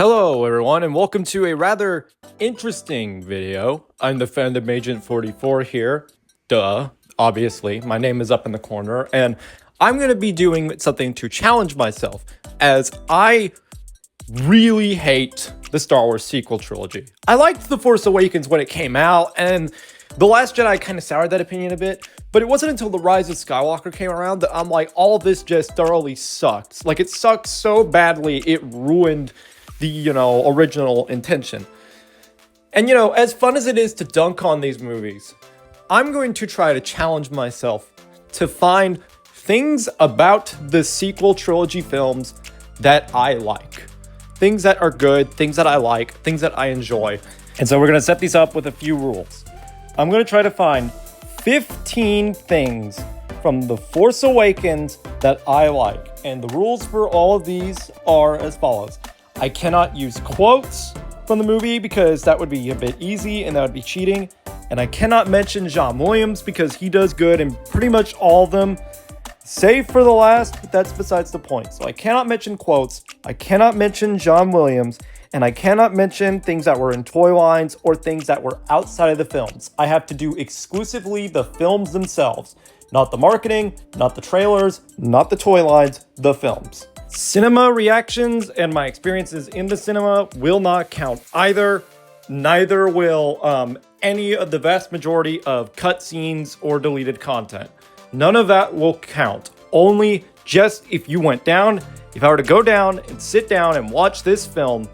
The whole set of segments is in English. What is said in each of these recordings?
Hello everyone and welcome to a rather interesting video. I'm the Fandom Agent 44 here. Duh, obviously. My name is up in the corner and I'm going to be doing something to challenge myself as I really hate the Star Wars sequel trilogy. I liked The Force Awakens when it came out and The Last Jedi kind of soured that opinion a bit, but it wasn't until The Rise of Skywalker came around that I'm like, all of this just thoroughly sucked. Like, it sucked so badly, it ruined the, original intention. And, as fun as it is to dunk on these movies, I'm going to try to challenge myself to find things about the sequel trilogy films that I like. Things that are good, things that I like, things that I enjoy. And so we're going to set these up with a few rules. I'm going to try to find 15 things from The Force Awakens that I like. And the rules for all of these are as follows. I cannot use quotes from the movie because that would be a bit easy and that would be cheating. And I cannot mention John Williams because he does good in pretty much all of them, save for the last, but that's besides the point. So I cannot mention quotes, I cannot mention John Williams, and I cannot mention things that were in toy lines or things that were outside of the films. I have to do exclusively the films themselves, not the marketing, not the trailers, not the toy lines, the films. Cinema reactions and my experiences in the cinema will not count either. Neither will any of the vast majority of cutscenes or deleted content. None of that will count. Only just if you went down, if I were to go down and sit down and watch this film,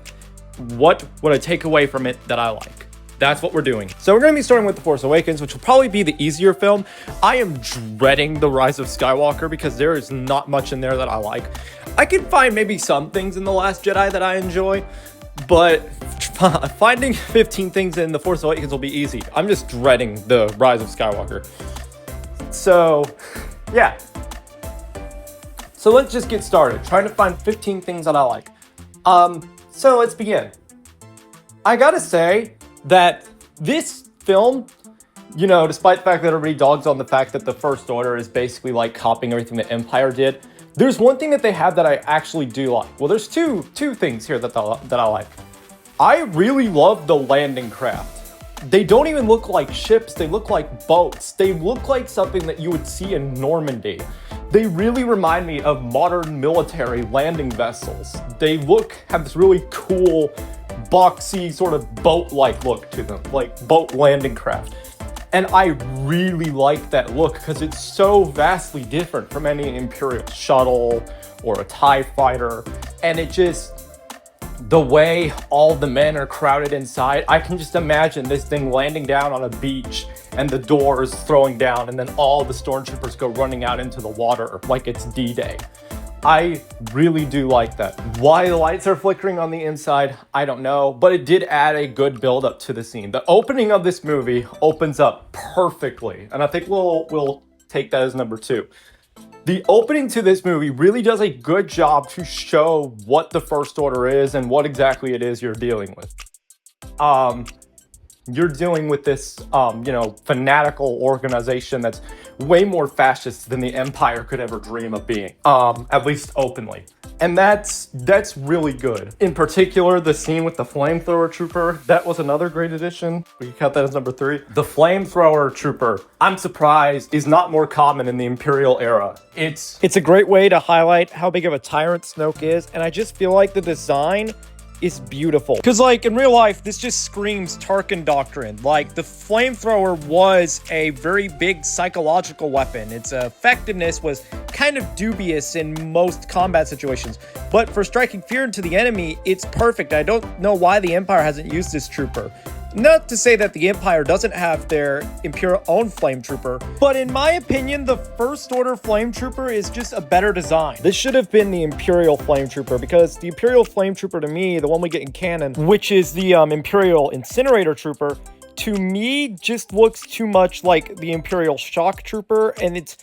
what would I take away from it that I like? That's what we're doing. So we're going to be starting with The Force Awakens, which will probably be the easier film. I am dreading The Rise of Skywalker because there is not much in there that I like. I can find maybe some things in The Last Jedi that I enjoy, but finding 15 things in The Force Awakens will be easy. I'm just dreading The Rise of Skywalker. So, yeah. So let's just get started. Trying to find 15 things that I like. So let's begin. I gotta say that this film, despite the fact that everybody dogs on the fact that the First Order is basically like copying everything the Empire did, there's one thing that they have that I actually do like. Well, there's two things here that I like. I really love the landing craft. They don't even look like ships, they look like boats. They look like something that you would see in Normandy. They really remind me of modern military landing vessels. They have this really cool, boxy, sort of boat-like look to them, like boat landing craft. And I really like that look because it's so vastly different from any Imperial shuttle or a TIE fighter. And the way all the men are crowded inside, I can just imagine this thing landing down on a beach and the doors throwing down and then all the stormtroopers go running out into the water like it's D-Day. I really do like that. Why the lights are flickering on the inside, I don't know, but it did add a good build up to the scene. The opening of this movie opens up perfectly, and I think we'll take that as number 2. The opening to this movie really does a good job to show what the First Order is and what exactly it is you're dealing with. You're dealing with this, fanatical organization that's way more fascist than the Empire could ever dream of being, at least openly. And that's really good. In particular, the scene with the flamethrower trooper, that was another great addition. We can count that as number 3. The flamethrower trooper, I'm surprised, is not more common in the Imperial era. It's a great way to highlight how big of a tyrant Snoke is, and I just feel like the design is beautiful. Because, in real life, this just screams Tarkin doctrine. The flamethrower was a very big psychological weapon. Its effectiveness was kind of dubious in most combat situations. But for striking fear into the enemy, it's perfect. I don't know why the Empire hasn't used this trooper. Not to say that the Empire doesn't have their Imperial own flame trooper, but in my opinion, the First Order flame trooper is just a better design. This should have been the Imperial flame trooper because the Imperial flame trooper to me, the one we get in canon, which is the Imperial incinerator trooper, to me just looks too much like the Imperial shock trooper, and it's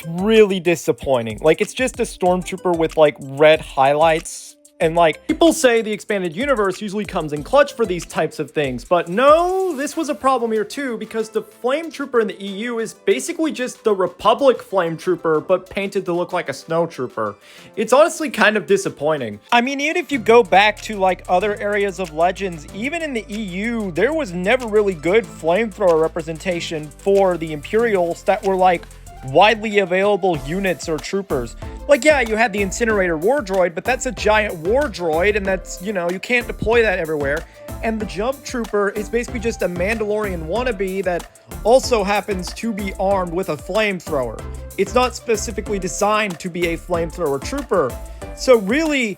really disappointing. It's just a stormtrooper with red highlights And like, people say the expanded universe usually comes in clutch for these types of things, but no, this was a problem here too, because the Flame Trooper in the EU is basically just the Republic Flame Trooper, but painted to look like a Snow Trooper. It's honestly kind of disappointing. I mean, even if you go back to like other areas of Legends, even in the EU, there was never really good flamethrower representation for the Imperials that were like widely available units or troopers. Like, yeah, you had the Incinerator War Droid, but that's a giant war droid, and that's, you know, you can't deploy that everywhere. And the Jump Trooper is basically just a Mandalorian wannabe that also happens to be armed with a flamethrower. It's not specifically designed to be a flamethrower trooper. So really,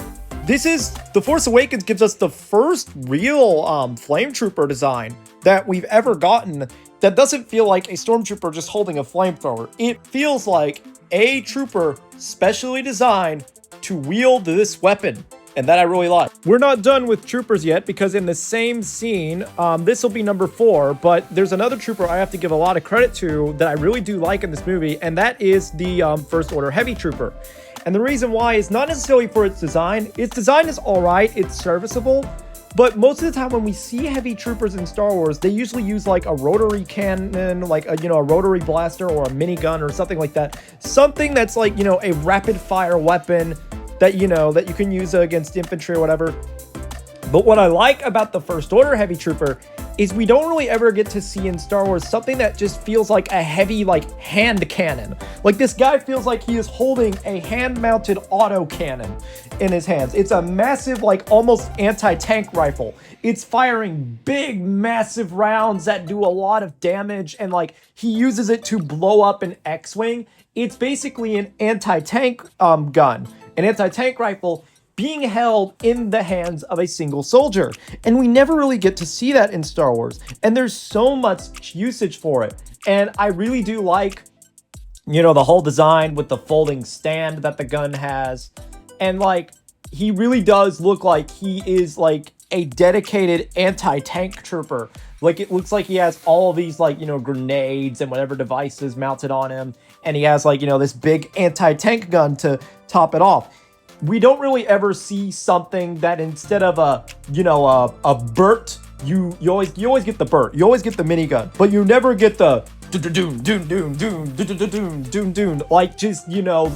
The Force Awakens gives us the first real flame trooper design that we've ever gotten that doesn't feel like a stormtrooper just holding a flamethrower. It feels like a trooper specially designed to wield this weapon, and that I really like. We're not done with troopers yet, because in the same scene, this will be number 4, but there's another trooper I have to give a lot of credit to that I really do like in this movie, and that is the First Order Heavy Trooper. And the reason why is not necessarily for its design. Its design is alright, it's serviceable, but most of the time when we see heavy troopers in Star Wars, they usually use like a rotary cannon, like a rotary blaster or a minigun or something like that. Something that's like, a rapid fire weapon that, that you can use against infantry or whatever. But what I like about the First Order Heavy Trooper is we don't really ever get to see in Star Wars something that just feels like a heavy, hand cannon. Like, this guy feels like he is holding a hand-mounted auto cannon in his hands. It's a massive, almost anti-tank rifle. It's firing big, massive rounds that do a lot of damage, and, he uses it to blow up an X-Wing. It's basically an anti-tank gun, an anti-tank rifle being held in the hands of a single soldier. And we never really get to see that in Star Wars. And there's so much usage for it. And I really do like, the whole design with the folding stand that the gun has. And he really does look like he is a dedicated anti-tank trooper. It looks like he has all of these grenades and whatever devices mounted on him. And he has this big anti-tank gun to top it off. We don't really ever see something that instead of a Burt, you always get the Burt. You always get the minigun, but you never get the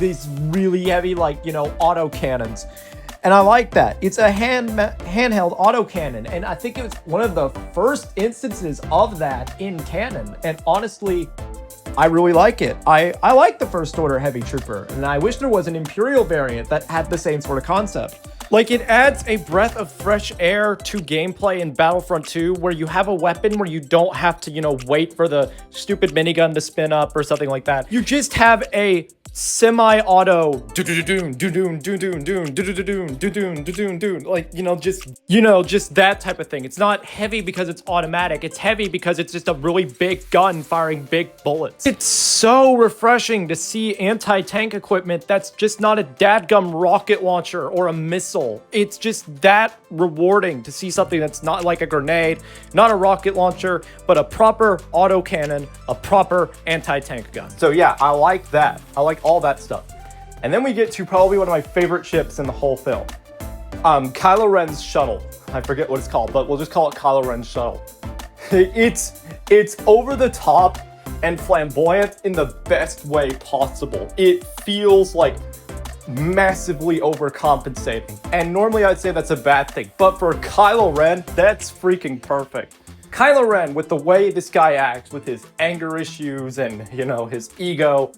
these really heavy auto cannons. And I like that. It's a handheld autocannon, and I think it was one of the first instances of that in canon. And honestly, I really like it. I like the First Order Heavy Trooper, and I wish there was an Imperial variant that had the same sort of concept. It adds a breath of fresh air to gameplay in Battlefront 2, where you have a weapon where you don't have to, wait for the stupid minigun to spin up or something like that. You just have a semi-auto just that type of thing. It's not heavy because it's automatic. It's heavy because it's just a really big gun firing big bullets. It's so refreshing to see anti-tank equipment that's just not a dadgum rocket launcher or a missile. It's just that rewarding to see something that's not like a grenade, not a rocket launcher, but a proper autocannon, a proper anti-tank gun. So yeah, I like that. I like all that stuff. And then we get to probably one of my favorite ships in the whole film. Kylo Ren's shuttle. I forget what it's called, but we'll just call it Kylo Ren's shuttle. It's over the top and flamboyant in the best way possible. It feels like massively overcompensating. And normally I'd say that's a bad thing, but for Kylo Ren, that's freaking perfect. Kylo Ren, with the way this guy acts, with his anger issues and, his ego,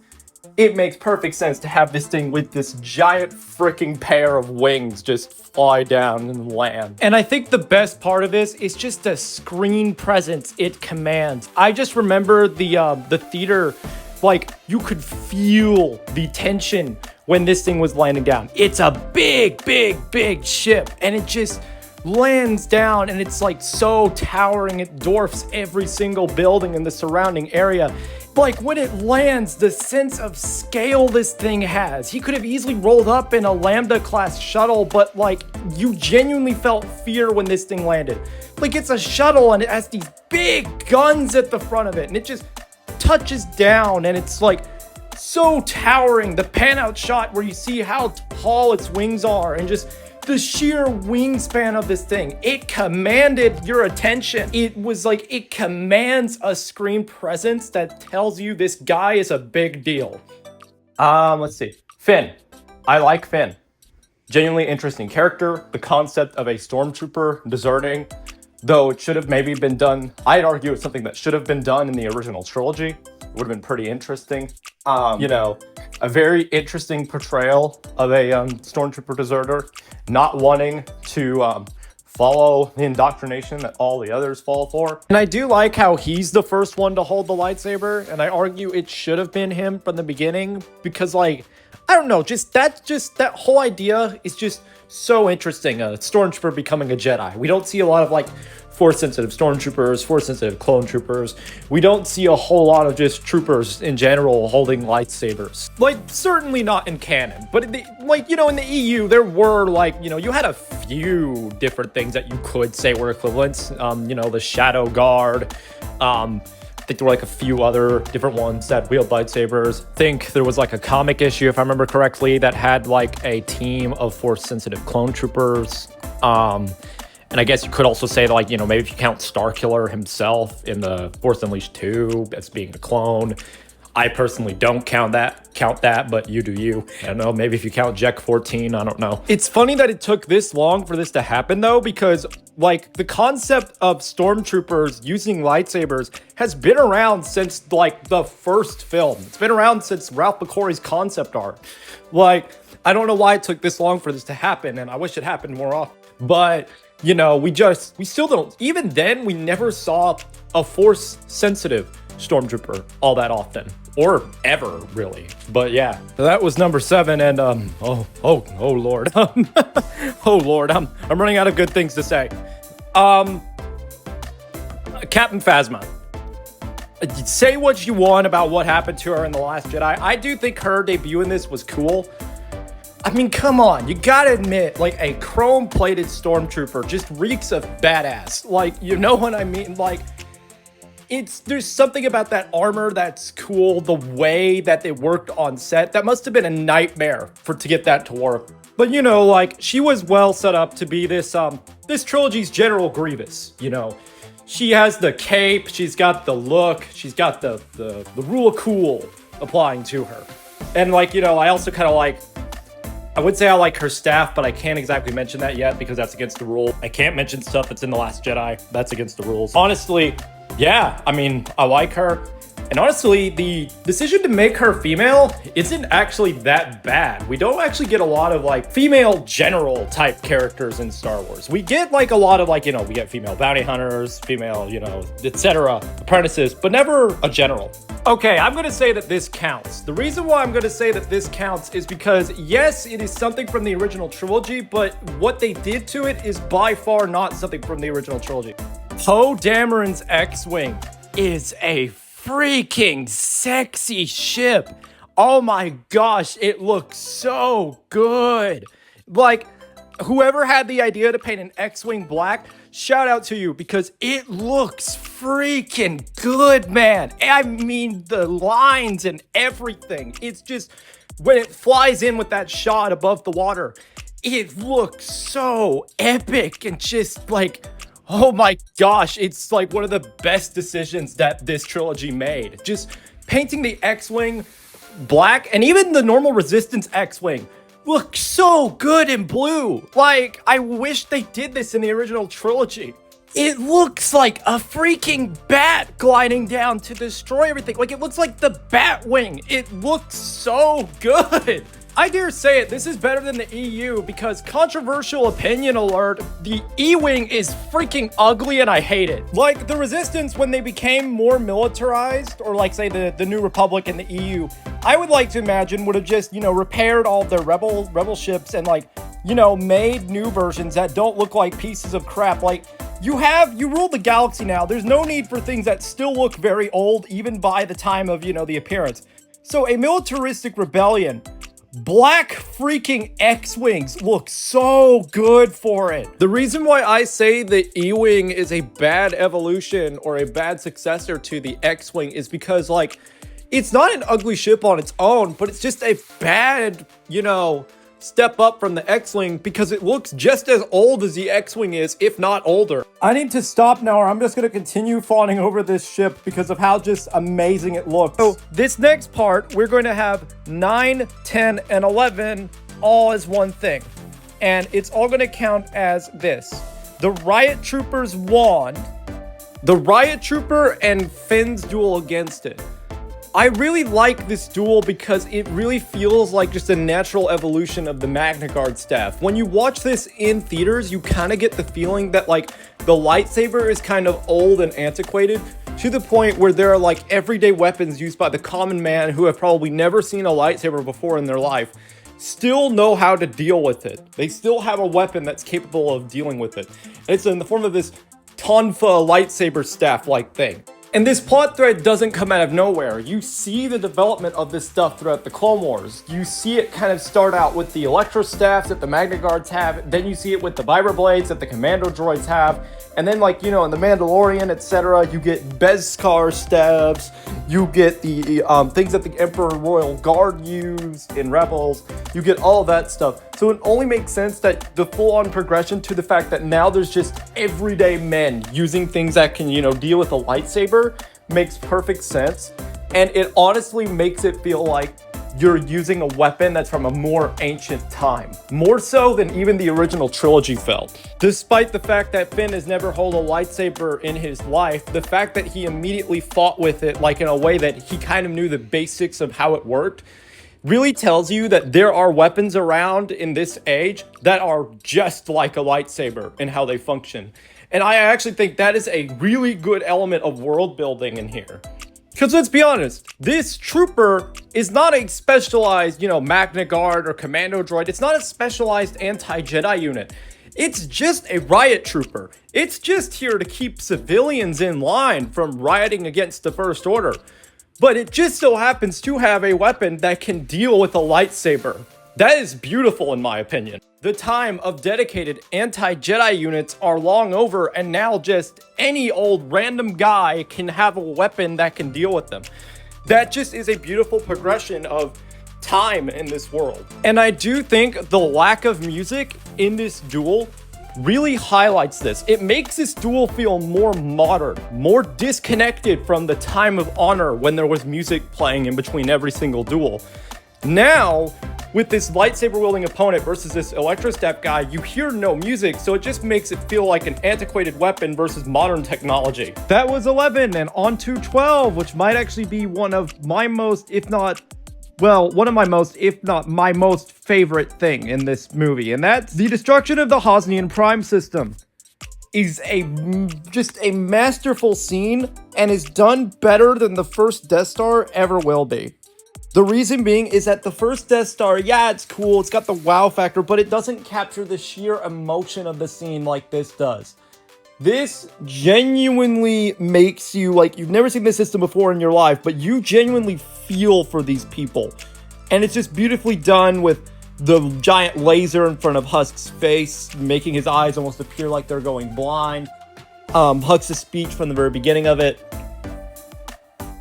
it makes perfect sense to have this thing with this giant freaking pair of wings just fly down and land. And I think the best part of this is just the screen presence it commands. I just remember the theater, you could feel the tension when this thing was landing down. It's a big, big, big ship, and it just lands down, and it's so towering, it dwarfs every single building in the surrounding area. When it lands, the sense of scale this thing has. He could have easily rolled up in a Lambda class shuttle, but you genuinely felt fear when this thing landed. It's a shuttle and it has these big guns at the front of it, and it just touches down, and it's so towering. The pan out shot where you see how tall its wings are and just the sheer wingspan of this thing, it commanded your attention. It was like, it commands a screen presence that tells you this guy is a big deal. Let's see. Finn. I like Finn. Genuinely interesting character. The concept of a stormtrooper deserting, though it should have maybe been done, I'd argue it's something that should have been done in the original trilogy. It would have been pretty interesting. You know, a very interesting portrayal of a stormtrooper deserter, not wanting to follow the indoctrination that all the others fall for. And I do like how he's the first one to hold the lightsaber, and I argue it should have been him from the beginning, because like, I don't know, just that whole idea is just so interesting. A stormtrooper becoming a Jedi. We don't see a lot of like Force-sensitive stormtroopers, Force-sensitive clone troopers. We don't see a whole lot of just troopers in general holding lightsabers. Like, certainly not in canon, but like, you know, in the EU, there were like, you know, you had a few different things that you could say were equivalents. You know, the Shadow Guard. I think there were like a few other different ones that wield lightsabers. I think there was like a comic issue, if I remember correctly, that had like a team of Force-sensitive clone troopers. And I guess you could also say that, like, you know, maybe if you count Starkiller himself in the Force Unleashed 2 as being a clone. I personally don't count that, but you do you. I don't know, maybe if you count Jek 14, I don't know. It's funny that it took this long for this to happen though, because like the concept of stormtroopers using lightsabers has been around since like the first film. It's been around since Ralph McQuarrie's concept art. Like, I don't know why it took this long for this to happen, and I wish it happened more often. But you know, we still don't, even then, we never saw a Force-sensitive stormtrooper all that often, or ever, really. But yeah, so that was number 7, and oh Lord. Oh Lord, I'm running out of good things to say. Captain Phasma. Say what you want about what happened to her in The Last Jedi. I do think her debut in this was cool. I mean, come on, you gotta admit, like, a chrome-plated stormtrooper just reeks of badass. Like, you know what I mean? Like, there's something about that armor that's cool, the way that they worked on set. That must have been a nightmare to get that to work. But, you know, like, she was well set up to be this trilogy's General Grievous, you know. She has the cape, she's got the look, she's got the rule of cool applying to her. And, like, you know, I also kind of like, I would say I like her staff, but I can't exactly mention that yet because that's against the rule. I can't mention stuff that's in The Last Jedi. That's against the rules. Honestly, yeah, I mean, I like her. And honestly, the decision to make her female isn't actually that bad. We don't actually get a lot of like female general type characters in Star Wars. We get like a lot of like, you know, we get female bounty hunters, female, you know, etc. apprentices, but never a general. Okay, I'm gonna say that this counts. The reason why I'm gonna say that this counts is because yes, it is something from the original trilogy, but what they did to it is by far not something from the original trilogy. Poe Dameron's X-Wing is a freaking sexy ship. Oh my gosh, it looks so good. Like, whoever had the idea to paint an X-Wing black, shout out to you, because it looks freaking good, man. I mean, the lines and everything. It's just, when it flies in with that shot above the water, it looks so epic and just like, oh my gosh, it's like one of the best decisions that this trilogy made. Just painting the X-Wing black, and even the normal Resistance X-Wing looks so good in blue. Like, I wish they did this in the original trilogy. It looks like a freaking bat gliding down to destroy everything. Like, it looks like the Batwing. It looks so good. I dare say it, this is better than the EU because, controversial opinion alert, the E-Wing is freaking ugly and I hate it. Like, the Resistance, when they became more militarized, or like, say, the New Republic and the EU, I would like to imagine would have just, you know, repaired all of their rebel ships and, like, you know, made new versions that don't look like pieces of crap. Like, you rule the galaxy now. There's no need for things that still look very old, even by the time of, you know, the appearance. So, a militaristic rebellion, black freaking X-Wings look so good for it. The reason why I say the E-Wing is a bad evolution or a bad successor to the X-Wing is because, like, it's not an ugly ship on its own, but it's just a bad, you know, step up from the X-Wing because it looks just as old as the X-Wing is, if not older. I need to stop now or I'm just going to continue fawning over this ship because of how just amazing it looks. So this next part, we're going to have 9, 10, and 11 all as one thing. And it's all going to count as this. The Riot Trooper's wand, the Riot Trooper and Finn's duel against it. I really like this duel because it really feels like just a natural evolution of the Magna Guard staff. When you watch this in theaters, you kind of get the feeling that like the lightsaber is kind of old and antiquated to the point where there are like everyday weapons used by the common man who have probably never seen a lightsaber before in their life still know how to deal with it. They still have a weapon that's capable of dealing with it. And it's in the form of this Tonfa lightsaber staff-like thing. And this plot thread doesn't come out of nowhere. You see the development of this stuff throughout the Clone Wars. You see it kind of start out with the Electro staffs that the Magna Guards have, then you see it with the Vibroblades that the Commando droids have, and then like, you know, in the Mandalorian, etc., you get Beskar staffs, you get the things that the Emperor Royal Guard use in Rebels, you get all of that stuff. So it only makes sense that the full-on progression to the fact that now there's just everyday men using things that can, you know, deal with a lightsaber makes perfect sense. And it honestly makes it feel like you're using a weapon that's from a more ancient time. More so than even the original trilogy felt. Despite the fact that Finn has never held a lightsaber in his life, the fact that he immediately fought with it like in a way that he kind of knew the basics of how it worked really tells you that there are weapons around in this age that are just like a lightsaber in how they function. And I actually think that is a really good element of world building in here. Because let's be honest, this trooper is not a specialized, you know, Magna Guard or Commando droid. It's not a specialized anti-Jedi unit. It's just a riot trooper. It's just here to keep civilians in line from rioting against the First Order. But it just so happens to have a weapon that can deal with a lightsaber. That is beautiful in my opinion. The time of dedicated anti-Jedi units are long over, and now just any old random guy can have a weapon that can deal with them. That just is a beautiful progression of time in this world. And I do think the lack of music in this duel really highlights this. It makes this duel feel more modern, more disconnected from the time of honor when there was music playing in between every single duel. Now, with this lightsaber-wielding opponent versus this electro-step guy, you hear no music, so it just makes it feel like an antiquated weapon versus modern technology. That was 11, and on to 12, which might actually be one of my most, if not, well, one of my most, if not my most favorite thing in this movie, and that's the destruction of the Hosnian Prime system. Is just a masterful scene, and is done better than the first Death Star ever will be. The reason being is that the first Death Star, yeah, it's cool, it's got the wow factor, but it doesn't capture the sheer emotion of the scene like this does. This genuinely makes you, like, you've never seen this system before in your life, but you genuinely feel for these people. And it's just beautifully done with the giant laser in front of Husk's face, making his eyes almost appear like they're going blind. Husk's speech from the very beginning of it.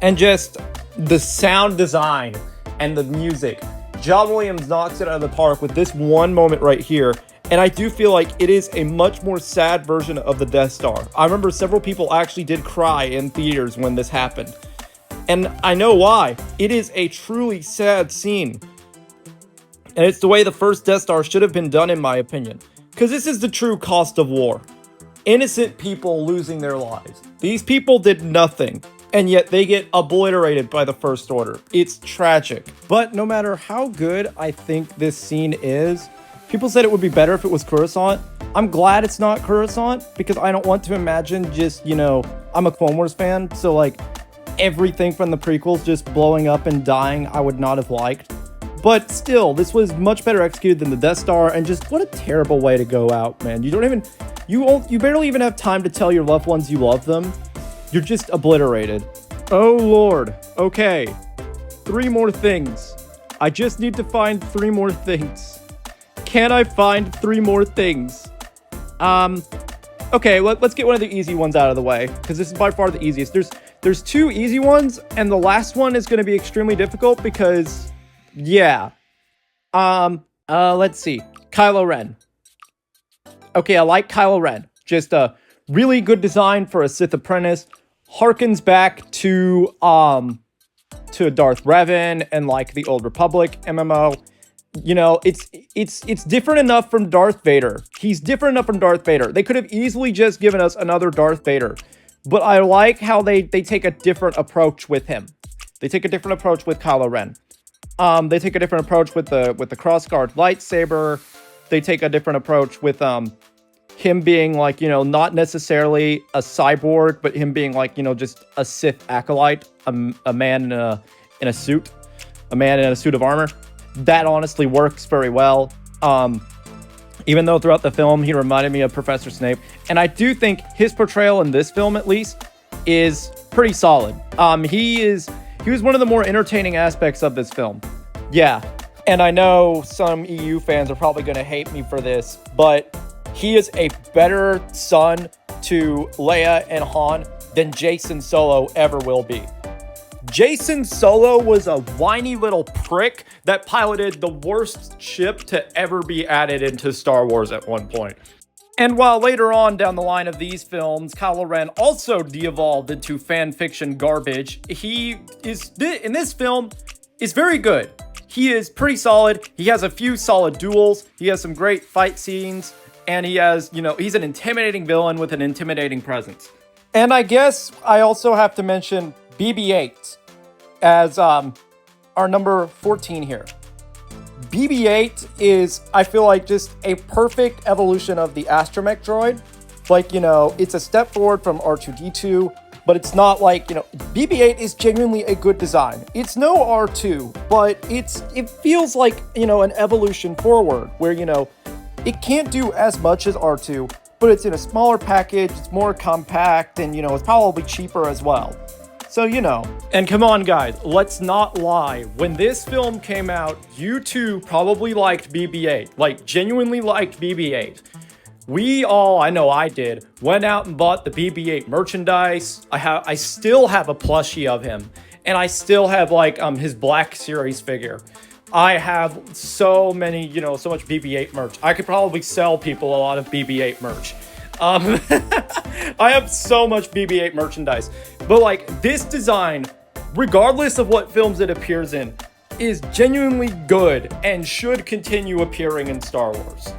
And just the sound design and the music. John Williams knocks it out of the park with this one moment right here. And I do feel like it is a much more sad version of the Death Star. I remember several people actually did cry in theaters when this happened. And I know why. It is a truly sad scene. And it's the way the first Death Star should have been done, in my opinion. Because this is the true cost of war. Innocent people losing their lives. These people did nothing. And yet they get obliterated by the First Order. It's tragic. But no matter how good I think this scene is, people said it would be better if it was Coruscant. I'm glad it's not Coruscant, because I don't want to imagine just, you know, I'm a Clone Wars fan, so like everything from the prequels just blowing up and dying I would not have liked. But still, this was much better executed than the Death Star, and just what a terrible way to go out, man. You don't even, you barely even have time to tell your loved ones you love them. You're just obliterated. Oh Lord. Okay. 3 more things. I just need to find 3 more things. Can I find 3 more things? Okay, let's get one of the easy ones out of the way, because this is by far the easiest. There's 2 easy ones, and the last one is going to be extremely difficult because, yeah. Let's see. Kylo Ren. Okay, I like Kylo Ren. Just a really good design for a Sith apprentice. Harkens back to Darth Revan and like the Old Republic MMO. You know, it's different enough from Darth Vader. He's different enough from Darth Vader. They could have easily just given us another Darth Vader. But I like how they take a different approach with him. They take a different approach with Kylo Ren. They take a different approach with the crossguard lightsaber. They take a different approach with him being like, you know, not necessarily a cyborg, but him being like, you know, just a Sith acolyte, a man in a suit, a man in a suit of armor. That honestly works very well. Even though throughout the film he reminded me of Professor Snape, and I do think his portrayal in this film at least is pretty solid. He was one of the more entertaining aspects of this film. Yeah, and I know some EU fans are probably going to hate me for this, but he is a better son to Leia and Han than Jason Solo ever will be. Jason Solo was a whiny little prick that piloted the worst ship to ever be added into Star Wars at one point. And while later on down the line of these films, Kylo Ren also de-evolved into fan fiction garbage, he is, in this film, is very good. He is pretty solid. He has a few solid duels. He has some great fight scenes. And he has, you know, he's an intimidating villain with an intimidating presence. And I guess I also have to mention BB-8 as our number 14 here. BB-8 is, I feel like, just a perfect evolution of the astromech droid. Like, you know, it's a step forward from R2-D2, but it's not like, you know, BB-8 is genuinely a good design. It's no R2, but it feels like, you know, an evolution forward where, you know, it can't do as much as R2, but it's in a smaller package, it's more compact, and, you know, it's probably cheaper as well. So, you know. And come on, guys, let's not lie. When this film came out, you too probably liked BB-8. Like, genuinely liked BB-8. We all, I know I did, went out and bought the BB-8 merchandise. I still have a plushie of him. And I still have, like, his Black Series figure. I have so many, you know, so much BB-8 merch. I could probably sell people a lot of BB-8 merch. I have so much BB-8 merchandise. But, like, this design, regardless of what films it appears in, is genuinely good and should continue appearing in Star Wars.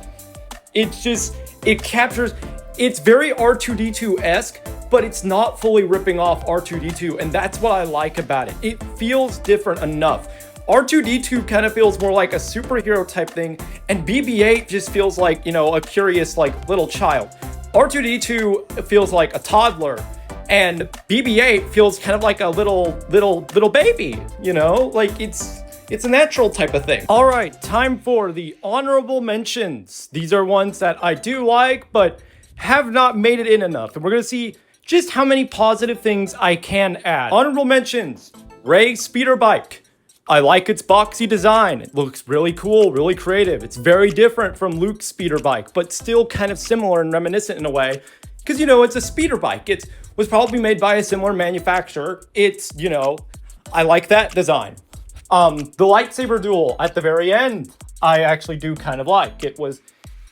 It's just, it captures, it's very R2-D2-esque, but it's not fully ripping off R2-D2, and that's what I like about it. It feels different enough. R2-D2 kind of feels more like a superhero type thing, and BB-8 just feels like, you know, a curious, like, little child. R2-D2 feels like a toddler, and BB-8 feels kind of like a little baby, you know? Like, it's a natural type of thing. All right, time for the honorable mentions. These are ones that I do like, but have not made it in enough, and we're gonna see just how many positive things I can add. Honorable mentions: Rey's speeder bike. I like its boxy design. It looks really cool, really creative. It's very different from Luke's speeder bike, but still kind of similar and reminiscent in a way. Because, you know, it's a speeder bike. It was probably made by a similar manufacturer. It's, you know, I like that design. The lightsaber duel at the very end, I actually do kind of like. It's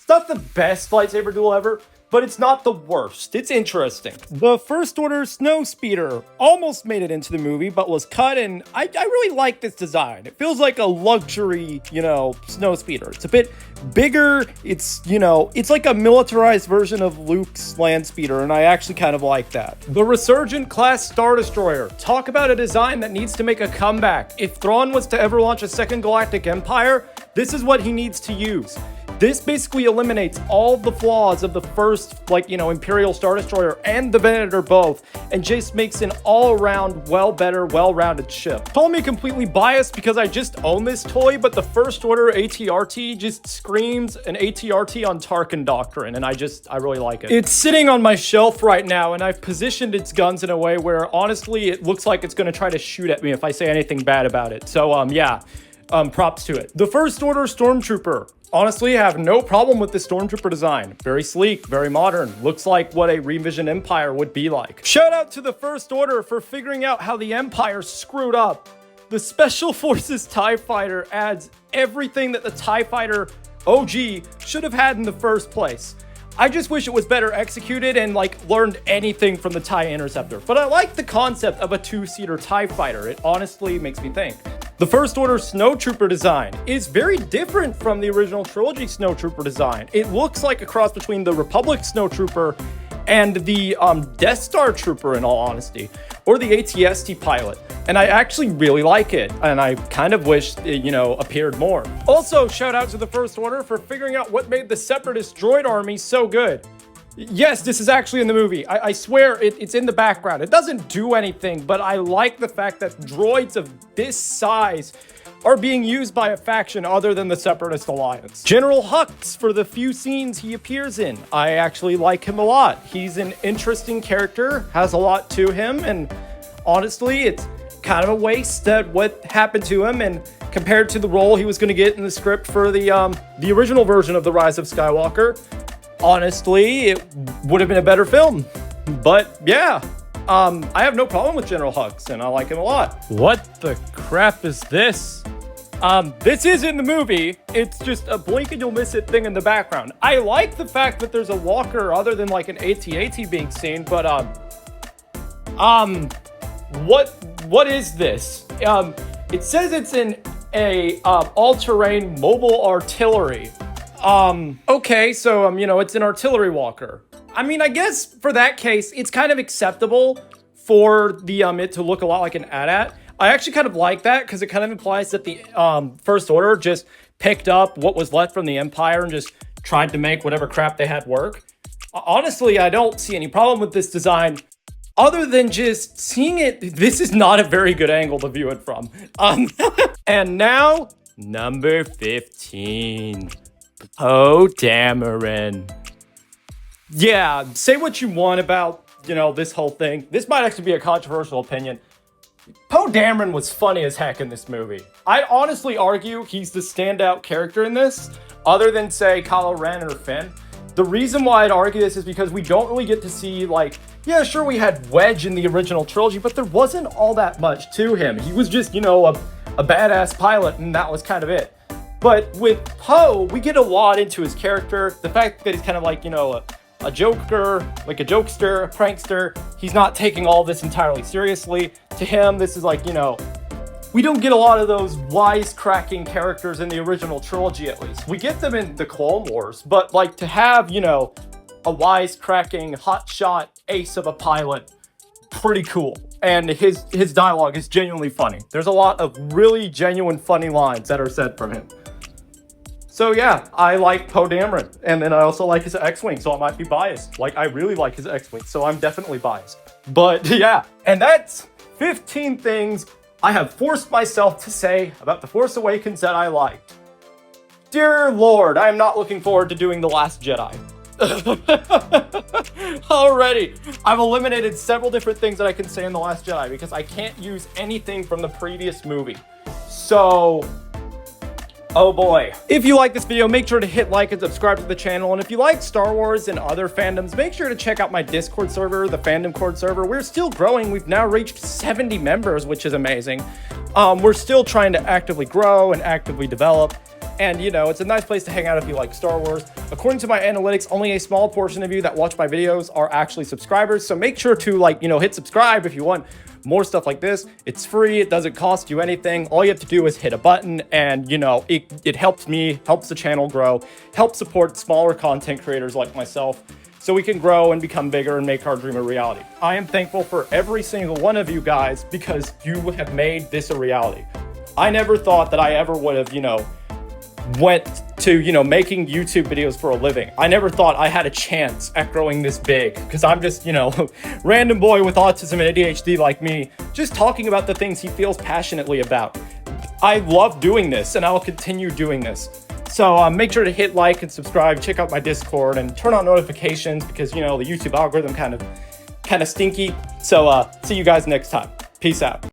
not the best lightsaber duel ever, but it's not the worst. It's interesting. The First Order Snow Speeder almost made it into the movie, but was cut, and I really like this design. It feels like a luxury, you know, snow speeder. It's a bit bigger. It's, you know, it's like a militarized version of Luke's land speeder, and I actually kind of like that. The Resurgent class Star Destroyer. Talk about a design that needs to make a comeback. If Thrawn was to ever launch a second galactic empire, this is what he needs to use. This basically eliminates all the flaws of the first, like, you know, Imperial Star Destroyer and the Venator both, and just makes an all-around, well-rounded ship. Call me completely biased because I just own this toy, but the First Order ATRT just screams an ATRT on Tarkin Doctrine, and I really like it. It's sitting on my shelf right now, and I've positioned its guns in a way where, honestly, it looks like it's gonna try to shoot at me if I say anything bad about it. So, yeah, props to it. The First Order Stormtrooper. Honestly, I have no problem with the Stormtrooper design. Very sleek, very modern. Looks like what a re-envisioned Empire would be like. Shout out to the First Order for figuring out how the Empire screwed up. The Special Forces TIE Fighter adds everything that the TIE Fighter OG should have had in the first place. I just wish it was better executed and like learned anything from the TIE Interceptor. But I like the concept of a two-seater TIE Fighter. It honestly makes me think. The First Order Snowtrooper design is very different from the original trilogy Snowtrooper design. It looks like a cross between the Republic Snowtrooper and the Death Star Trooper, in all honesty, or the AT-ST pilot. And I actually really like it, and I kind of wish it, appeared more. Also, shout out to the First Order for figuring out what made the Separatist droid army so good. Yes, this is actually in the movie. I swear it's in the background. It doesn't do anything, but I like the fact that droids of this size are being used by a faction other than the Separatist Alliance. General Hux, for the few scenes he appears in, I actually like him a lot. He's an interesting character, has a lot to him, and honestly, it's kind of a waste that what happened to him, and compared to the role he was going to get in the script for the original version of The Rise of Skywalker, honestly, it would have been a better film. But yeah, I have no problem with General Hux, and I like him a lot. What the crap is this? This is in the movie. It's just a blink and you'll miss it thing in the background. I like the fact that there's a walker other than like an AT-AT being seen, but what is this? It says it's in a all-terrain mobile artillery. Okay, so it's an artillery walker. I mean, I guess for that case, it's kind of acceptable for the it to look a lot like an AT-AT. I actually kind of like that because it kind of implies that the First Order just picked up what was left from the Empire and just tried to make whatever crap they had work. Honestly, I don't see any problem with this design other than just seeing it. This is not a very good angle to view it from. And now, number 15. Poe Dameron. Yeah, say what you want about, this whole thing. This might actually be a controversial opinion. Poe Dameron was funny as heck in this movie. I'd honestly argue he's the standout character in this, other than, say, Kylo Ren or Finn. The reason why I'd argue this is because we don't really get to see, yeah, sure, we had Wedge in the original trilogy, but there wasn't all that much to him. He was just, a badass pilot, and that was kind of it. But with Poe, we get a lot into his character. The fact that he's kind of like, a joker, like a jokester, a prankster. He's not taking all this entirely seriously. To him, this is like, we don't get a lot of those wisecracking characters in the original trilogy, at least. We get them in the Clone Wars, but like to have, a wisecracking, hotshot ace of a pilot, pretty cool. And his dialogue is genuinely funny. There's a lot of really genuine funny lines that are said from him. So yeah, I like Poe Dameron, and then I also like his X-Wing, so I might be biased. I really like his X-Wing, so I'm definitely biased. But yeah, and that's 15 things I have forced myself to say about The Force Awakens that I liked. Dear Lord, I am not looking forward to doing The Last Jedi. Already, I've eliminated several different things that I can say in The Last Jedi because I can't use anything from the previous movie. So, oh boy. If you like this video, make sure to hit like and subscribe to the channel. And if you like Star Wars and other fandoms, make sure to check out my Discord server, the Fandom Cord server. We're still growing. We've now reached 70 members, which is amazing. We're still trying to actively grow and actively develop. And, it's a nice place to hang out if you like Star Wars. According to my analytics, only a small portion of you that watch my videos are actually subscribers. So make sure to, hit subscribe if you want more stuff like this. It's free. It doesn't cost you anything. All you have to do is hit a button and, it helps me, helps the channel grow, helps support smaller content creators like myself so we can grow and become bigger and make our dream a reality. I am thankful for every single one of you guys because you have made this a reality. I never thought that I ever would have, went to, making YouTube videos for a living. I never thought I had a chance at growing this big because I'm just, random boy with autism and ADHD like me, just talking about the things he feels passionately about. I love doing this and I will continue doing this. So make sure to hit like and subscribe, check out my Discord and turn on notifications because, the YouTube algorithm kind of stinky. So see you guys next time. Peace out.